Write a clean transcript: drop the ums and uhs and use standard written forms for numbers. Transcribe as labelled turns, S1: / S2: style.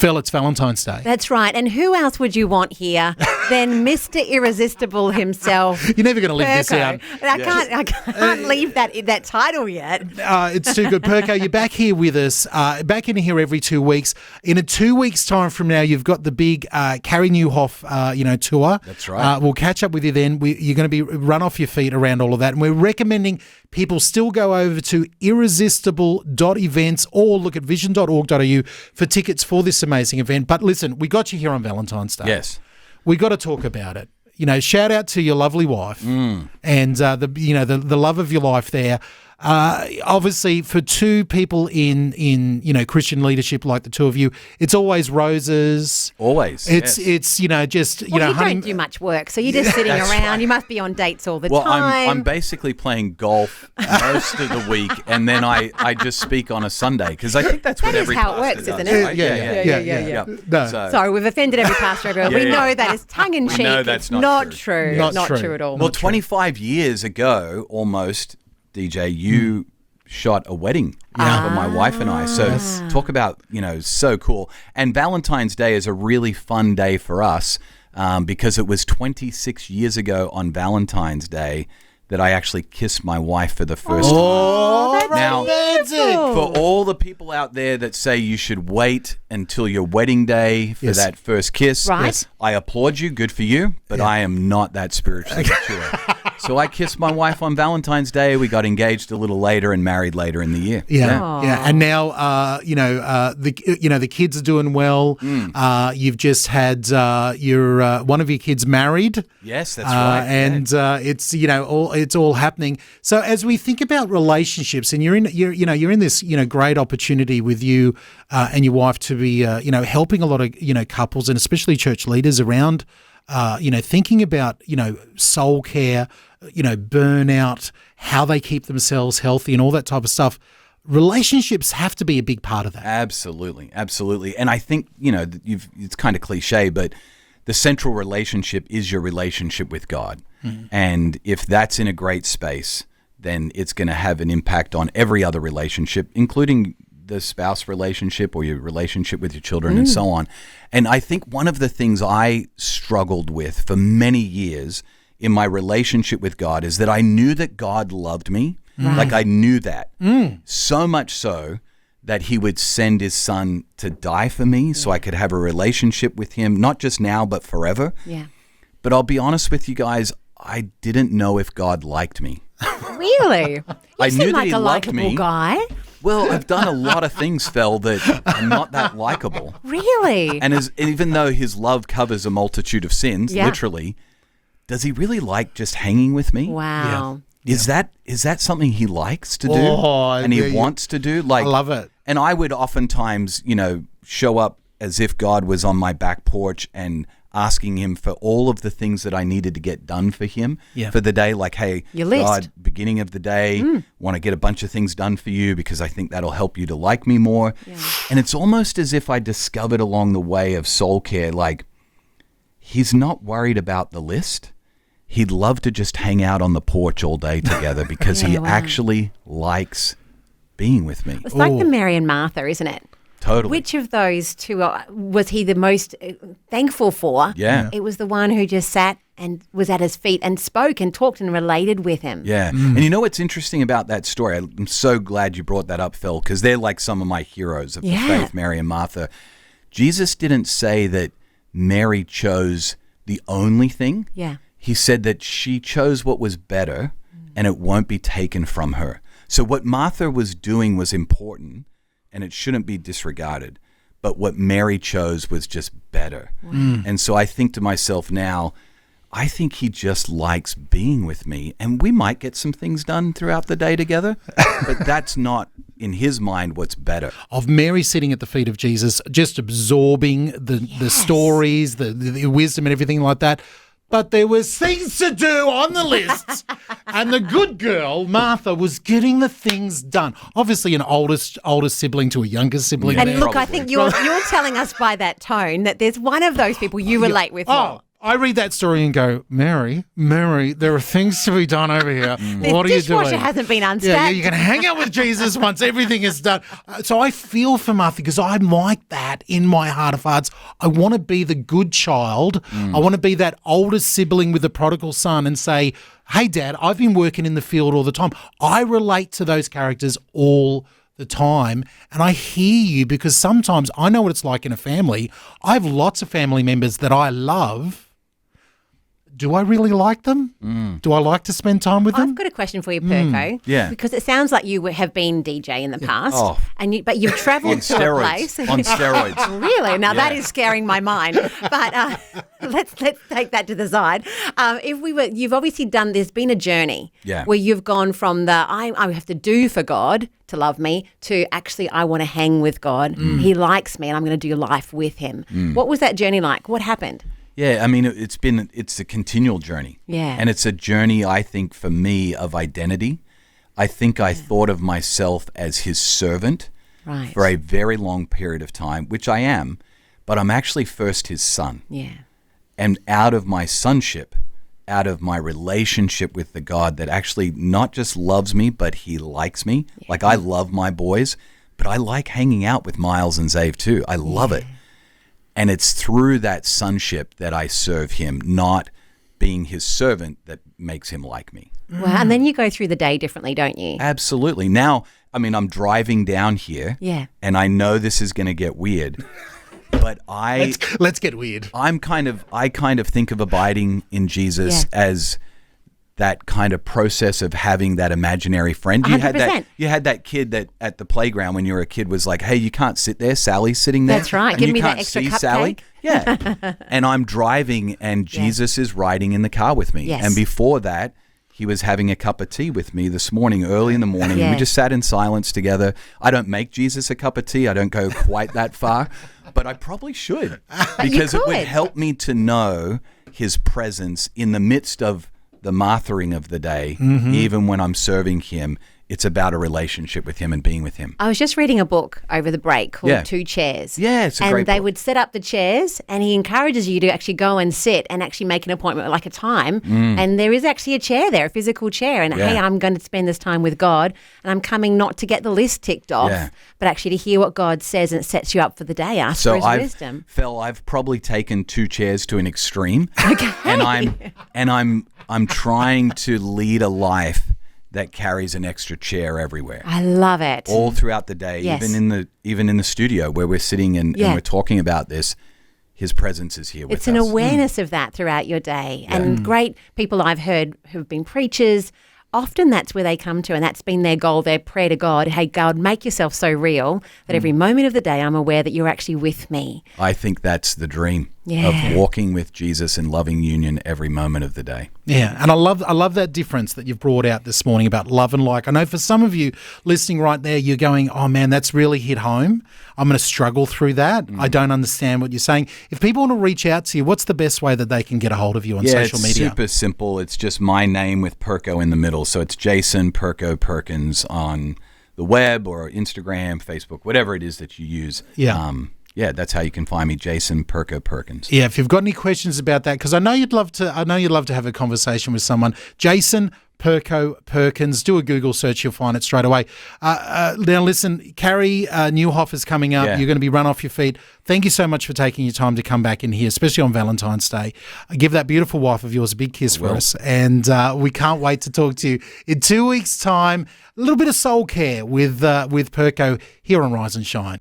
S1: Fel, it's Valentine's Day.
S2: That's right. And who else would you want here than Mr. Irresistible himself?
S1: You're never going to live this
S2: Perko.
S1: out.
S2: I can't leave that title yet.
S1: It's too good. Perko, you're back here with us, back in here every 2 weeks. In 2 weeks' time from now, you've got the big Carrie Newhoff, tour.
S3: That's right.
S1: We'll catch up with you then. You're going to be run off your feet around all of that. And we're recommending people still go over to irresistible.events or look at vision.org.au for tickets for this amazing event. But listen, we got you here on Valentine's Day.
S3: Yes.
S1: We got to talk about it. Shout out to your lovely wife and the love of your life there. Obviously, for two people in Christian leadership like the two of you, it's always roses.
S3: Always.
S1: It's
S2: You don't do much work, so you're just sitting around. Right. You must be on dates all the time.
S3: Well, I'm basically playing golf most of the week, and then I just speak on a Sunday because I think that's what every
S2: how it
S3: pastor
S2: works,
S3: does,
S2: isn't it?
S3: right?
S1: Yeah. No.
S2: Sorry, we've offended every pastor everywhere. We know that is tongue in cheek.
S3: We know that's not true.
S2: Not true at all.
S3: Well, 25 years ago, almost. DJ, you shot a wedding for my wife and I. So talk about, so cool. And Valentine's Day is a really fun day for us because it was 26 years ago on Valentine's Day that I actually kissed my wife for the first time.
S2: Oh, that's
S3: now,
S2: beautiful.
S3: For all the people out there that say you should wait until your wedding day for that first kiss,
S2: right.
S3: I applaud you. Good for you. But I am not that spiritually mature. So I kissed my wife on Valentine's Day. We got engaged a little later and married later in the year.
S1: Yeah. And now, the kids are doing well. You've just had your one of your kids married.
S3: Yes, that's right.
S1: And it's all happening. So as we think about relationships, and you're in this great opportunity with you and your wife to be helping a lot of couples and especially church leaders around. Thinking about, soul care, burnout, how they keep themselves healthy and all that type of stuff. Relationships have to be a big part of that.
S3: Absolutely. And I think, it's kind of cliche, but the central relationship is your relationship with God. Mm-hmm. And if that's in a great space, then it's going to have an impact on every other relationship, including the spouse relationship or your relationship with your children and so on. And I think one of the things I struggled with for many years in my relationship with God is that I knew that God loved me. Right. Like I knew that. So much so that he would send his son to die for me so I could have a relationship with him, not just now, but forever.
S2: Yeah.
S3: But I'll be honest with you guys, I didn't know if God liked me.
S2: Really?
S3: I
S2: seem
S3: knew that
S2: like
S3: he
S2: a
S3: loved
S2: likable
S3: me.
S2: guy.
S3: Well, I've done a lot of things, Fel, that are not that likable.
S2: Really?
S3: And even though his love covers a multitude of sins, literally, does he really like just hanging with me?
S2: Wow.
S3: Yeah. Is that something he likes to do and he wants to do? Like,
S1: I love it.
S3: And I would oftentimes, show up as if God was on my back porch and asking him for all of the things that I needed to get done for him for the day. Like, hey, God, beginning of the day, want to get a bunch of things done for you because I think that'll help you to like me more. Yeah. And it's almost as if I discovered along the way of soul care, like, he's not worried about the list. He'd love to just hang out on the porch all day together because he actually likes being with me.
S2: It's like the Mary and Martha, isn't it?
S3: Totally.
S2: Which of those two was he the most thankful for?
S3: Yeah.
S2: It was the one who just sat and was at his feet and spoke and talked and related with him.
S3: Yeah. And you know what's interesting about that story? I'm so glad you brought that up, Phil, because they're like some of my heroes of the faith, Mary and Martha. Jesus didn't say that Mary chose the only thing.
S2: Yeah.
S3: He said that she chose what was better and it won't be taken from her. So what Martha was doing was important and it shouldn't be disregarded. But what Mary chose was just better. And so I think to myself now, I think he just likes being with me. And we might get some things done throughout the day together, but that's not, in his mind, what's better.
S1: Of Mary sitting at the feet of Jesus, just absorbing the stories, the wisdom and everything like that. But there was things to do on the list. And the good girl, Martha, was getting the things done. Obviously an older sibling to a younger sibling.
S2: And look, I think you're telling us by that tone that there's one of those people you relate with more.
S1: I read that story and go, Mary, there are things to be done over here. What are you doing?
S2: Dishwasher hasn't been unstacked.
S1: Yeah, you can hang out with Jesus once everything is done. So I feel for Martha because I'm like that in my heart of hearts. I want to be the good child. I want to be that older sibling with the prodigal son and say, hey, Dad, I've been working in the field all the time. I relate to those characters all the time. And I hear you because sometimes I know what it's like in a family. I have lots of family members that I love. Do I really like them? Do I like to spend time with them?
S2: I've got a question for you, Perko.
S3: Yeah.
S2: Because it sounds like you have been DJ in the past, but you've travelled to a place
S3: on steroids.
S2: Really? Now that is scaring my mind. But let's take that to the side. You've obviously done. There's been a journey where you've gone from the I have to do for God to love me to actually I want to hang with God. He likes me, and I'm going to do life with Him. What was that journey like? What happened?
S3: Yeah, I mean, it's a continual journey.
S2: Yeah.
S3: And it's a journey, I think, for me, of identity. I think I thought of myself as His servant for a very long period of time, which I am, but I'm actually first His son.
S2: Yeah.
S3: And out of my sonship, out of my relationship with the God that actually not just loves me, but He likes me. Yeah. Like I love my boys, but I like hanging out with Miles and Zave too. I love it. And it's through that sonship that I serve Him, not being His servant that makes Him like me.
S2: Well, and then you go through the day differently, don't you?
S3: Absolutely. Now, I mean, I'm driving down here, and I know this is going to get weird, but
S1: let's get weird.
S3: I kind of think of abiding in Jesus as that kind of process of having that imaginary friend.
S2: 100%.
S3: You had that kid that at the playground when you were a kid was like, hey, you can't sit there. Sally's sitting there.
S2: That's right.
S3: And
S2: Give
S3: you
S2: me
S3: can't
S2: that extra
S3: see
S2: cupcake.
S3: Sally. Yeah. And I'm driving and Jesus is riding in the car with me.
S2: Yes.
S3: And before that, He was having a cup of tea with me this morning, early in the morning. And we just sat in silence together. I don't make Jesus a cup of tea. I don't go quite that far, but I probably should because it would help me to know His presence in the midst of the Marthering of the day, even when I'm serving Him. It's about a relationship with Him and being with Him.
S2: I was just reading a book over the break called Two Chairs.
S3: Yeah, it's a great book.
S2: And they would set up the chairs and he encourages you to actually go and sit and actually make an appointment like a time. And there is actually a chair there, a physical chair. And hey, I'm going to spend this time with God and I'm coming not to get the list ticked off, but actually to hear what God says, and it sets you up for the day. Ask for His wisdom.
S3: I've probably taken 2 chairs to an extreme. And I'm trying to lead a life that carries an extra chair everywhere.
S2: I love it.
S3: All throughout the day, even in the studio where we're sitting and we're talking about this, His presence is here with us.
S2: It's an awareness of that throughout your day. And great people I've heard who've been preachers, often that's where they come to, and that's been their goal, their prayer to God. Hey, God, make yourself so real that every moment of the day I'm aware that you're actually with me.
S3: I think that's the dream of walking with Jesus in loving union every moment of the day.
S1: Yeah, and I love that difference that you've brought out this morning about love and like. I know for some of you listening right there, you're going, oh man, that's really hit home. I'm going to struggle through that. I don't understand what you're saying. If people want to reach out to you, what's the best way that they can get a hold of you on social media?
S3: It's super simple. It's just my name with Perko in the middle. So it's Jason Perko Perkins on the web or Instagram, Facebook, whatever it is that you use. That's how you can find me, Jason Perko Perkins.
S1: Yeah, if you've got any questions about that, because I know you'd love to have a conversation with someone. Jason Perko Perkins. Do a Google search, you'll find it straight away. Now listen, Carrie Newhoff is coming up. You're going to be run off your feet. Thank you so much for taking your time to come back in here, especially on Valentine's Day. Give that beautiful wife of yours a big kiss for us. And we can't wait to talk to you in 2 weeks' time. A little bit of soul care with Perko here on Rise and Shine.